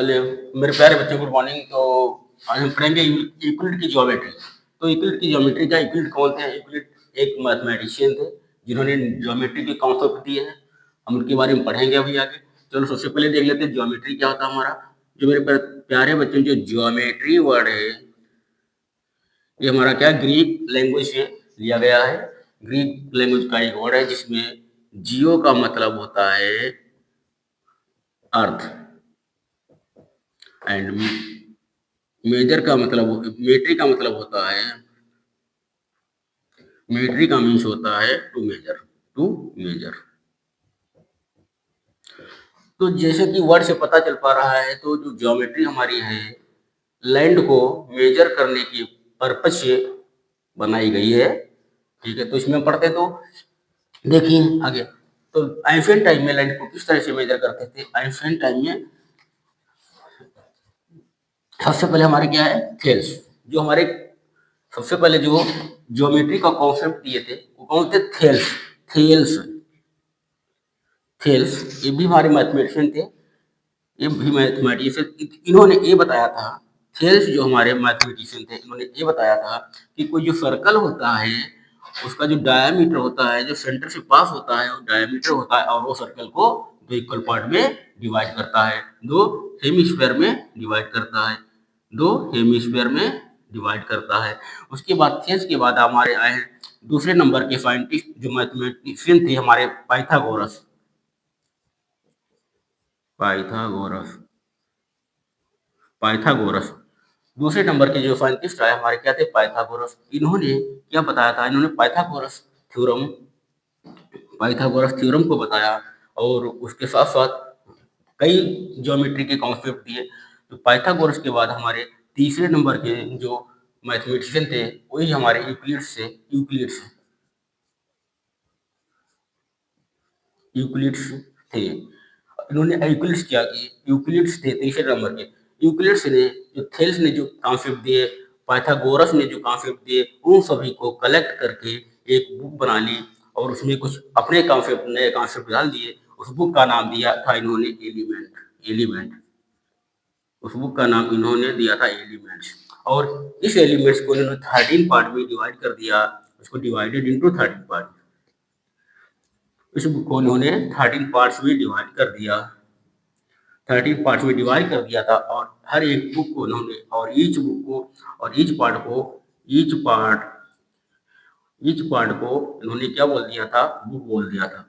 Hello, मेरे प्यारे बच्चों गुड मॉर्निंग। तो आज हम पढ़ेंगे यूक्लिड की ज्योमेट्री। तो यूक्लिड की ज्योमेट्री क्या, यूक्लिड कौन थे? यूक्लिड एक मैथमेटिशियन थे जिन्होंने ज्योमेट्री के कॉन्सेप्ट दिए हैं। हम उनके बारे में पढ़ेंगे अभी आगे। चलो सबसे पहले देख लेते हैं ज्योमेट्री क्या होता है हमारा। जो मेरे प्यारे बच्चों, जो ज्योमेट्री वर्ड है ये हमारा क्या ग्रीक लैंग्वेज से लिया गया है। ग्रीक लैंग्वेज का एक वर्ड है जिसमें जियो का मतलब होता है अर्थ, एंड मेजर का मतलब, मेट्री का मतलब होता है, मेट्री का मीन्स होता है टू मेजर, टू मेजर। तो जैसे कि वर्ड से पता चल पा रहा है, तो जो ज्योमेट्री हमारी है लैंड को मेजर करने की पर्पज से बनाई गई है। ठीक है, तो इसमें हम पढ़ते तो देखिए आगे। तो एंशिएंट टाइम में लैंड को किस तरह से मेजर करते थे? एंशिएंट टाइम में सबसे पहले हमारे क्या है, थेल्स। जो हमारे सबसे पहले जो ज्योमेट्री का कॉन्सेप्ट दिए थे वो कौन थे? थेल्स। थेल्स, थेल्स ये भी हमारे मैथमेटिशियन थे। ये भी मैथमेटिशियन, इन्होंने ये बताया था, थेल्स जो हमारे मैथमेटिशियन थे इन्होंने ये बताया था कि कोई जो सर्कल होता है उसका जो डायमीटर होता है, जो सेंटर से पास होता है वो डायमीटर होता है, और वो सर्कल को दो इक्वल पार्ट में डिवाइड करता है, दो हेमिस्फीयर में डिवाइड करता है, दो हेमिस्फीयर में डिवाइड करता है। उसके बाद थेल्स के बाद हमारे आए हैं दूसरे नंबर के साइंटिस्ट जो मैथमेटिशियन थे हमारे, पाइथागोरस। पाइथागोरस, पाइथागोरस दूसरे नंबर के जो साइंटिस्ट आए हमारे क्या थे? पाइथागोरस। इन्होंने क्या बताया था? इन्होंने थ्योरम पाइथागोरस थ्योरम को बताया, और उसके साथ साथ कई ज्योमेट्री के कॉन्सेप्ट दिए। तो पाइथागोरस के बाद हमारे तीसरे नंबर के जो मैथमेटिशियन थे वही हमारे यूक्लिड्स यूक्लिड्स थे। इन्होंने यूक्लिड्स क्या किए? यूक्लिड्स थे तीसरे नंबर के। यूक्लिड्स ने जो थेल्स ने जो कॉन्सेप्ट दिए, पाइथागोरस ने जो कॉन्सेप्ट दिए, उन सभी को कलेक्ट करके एक बुक बना ली, और उसमें कुछ अपने कॉन्सेप्ट, नए कॉन्सेप्ट डाल दिए। उस बुक का नाम दिया था इन्होंने एलिमेंट। उस बुक का नाम इन्होंने दिया था एलिमेंट्स। और इस एलिमेंट्स को इन्होंने 13 पार्ट में डिवाइड कर दिया। उसको डिवाइडेड इंटू 13 पार्ट। इस बुक को उन्होंने 13 पार्ट्स में डिवाइड कर दिया, 13 पार्ट्स में डिवाइड कर दिया था। और हर एक बुक को उन्होंने, और ईच बुक को और ईच पार्ट को, ईच पार्ट ईच पार्ट को इन्होंने क्या बोल दिया था? बुक बोल दिया था।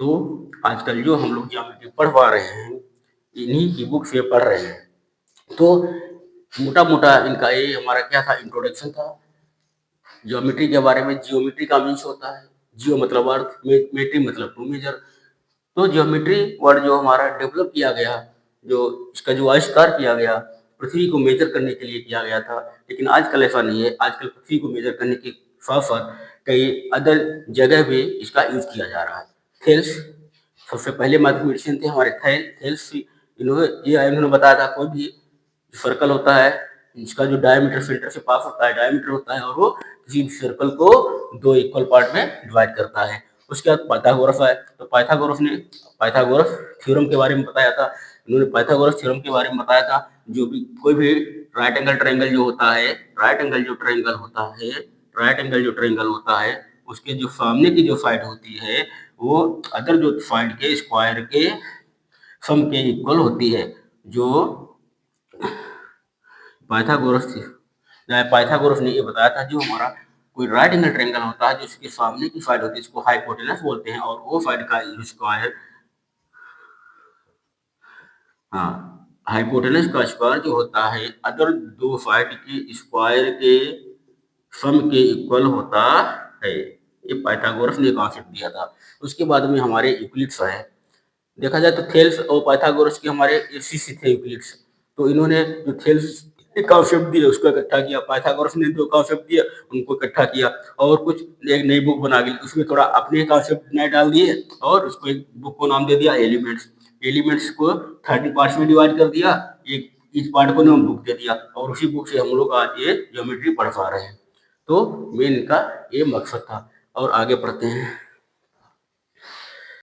तो आजकल जो हम लोग ज्योमेट्री पढ़ पा रहे हैं इन्हीं की बुक से पढ़ रहे हैं। तो मोटा मोटा इनका ये हमारा क्या था, इंट्रोडक्शन था ज्योमेट्री के बारे में। जियोमेट्री का मीन्स होता है, जियो मतलब अर्थ, मेट्री मतलब टू मेजर। तो ज्योमेट्री वर्ड जो हमारा डेवलप किया गया, जो इसका जो आविष्कार किया गया, पृथ्वी को मेजर करने के लिए किया गया था। लेकिन आजकल ऐसा नहीं है। आजकल पृथ्वी को मेजर करने के साथ साथ कई अदर जगह भी इसका यूज किया जा रहा है। थेल्स सबसे पहले मैथमेटिशियन थे हमारे। थेल्स इन्होंने बताया था कोई भी सर्कल होता है इसका जो डायमीटर सेंटर से पास होता है, डायमीटर होता है, और वो किसी सर्कल को दो इक्वल पार्ट में डिवाइड करता है। उसके बाद पाइथागोरस आए। तो पाइथागोरस ने पाइथागोरस थ्योरम के बारे में बताया था। इन्होंने पाइथागोरस थ्योरम के बारे में बताया था, जो भी कोई भी राइट एंगल ट्रायंगल जो होता है, राइट एंगल जो ट्रायंगल होता है, राइट एंगल जो ट्रायंगल होता है, उसके जो सामने की जो साइड होती है वो अदर जो साइड के स्क्वायर के सम के इक्वल होती है। जो पाइथागोरस ने ये बताया था, जो हमारा कोई राइट एंगल ट्रायंगल होता है जो इसके सामने की साइड होती है इसको हाइपोटेनस बोलते हैं, और वो साइड का स्क्वायर, हाँ, हाइपोटेनस का स्क्वायर जो होता है अदर दो साइड के स्क्वायर के सम के इक्वल होता है। ये पाइथागोरस ने कॉन्सेप्ट दिया था। उसके बाद में हमारे यूक्लिड्स है। देखा जाए तो थेल्स और पाइथागोरस के हमारे शिष्य थे यूक्लिड्स। तो इन्होंने जो थेल्स कॉन्सेप्ट दिए उसको इकट्ठा किया, पाइथागोरस ने जो कॉन्सेप्ट दिया उनको इकट्ठा किया, और कुछ एक नई बुक बना ली, उसमें थोड़ा अपने कॉन्सेप्ट नए डाल दिए, और उसको एक बुक को नाम दे दिया एलिमेंट्स। एलिमेंट्स को 30 पार्ट्स में डिवाइड कर दिया, एक इस पार्ट को नाम बुक दे दिया, और उसी बुक से हम लोग आज ये ज्योमेट्री पढ़ पा रहे हैं। तो मेन इनका ये मकसद था। और आगे पढ़ते हैं।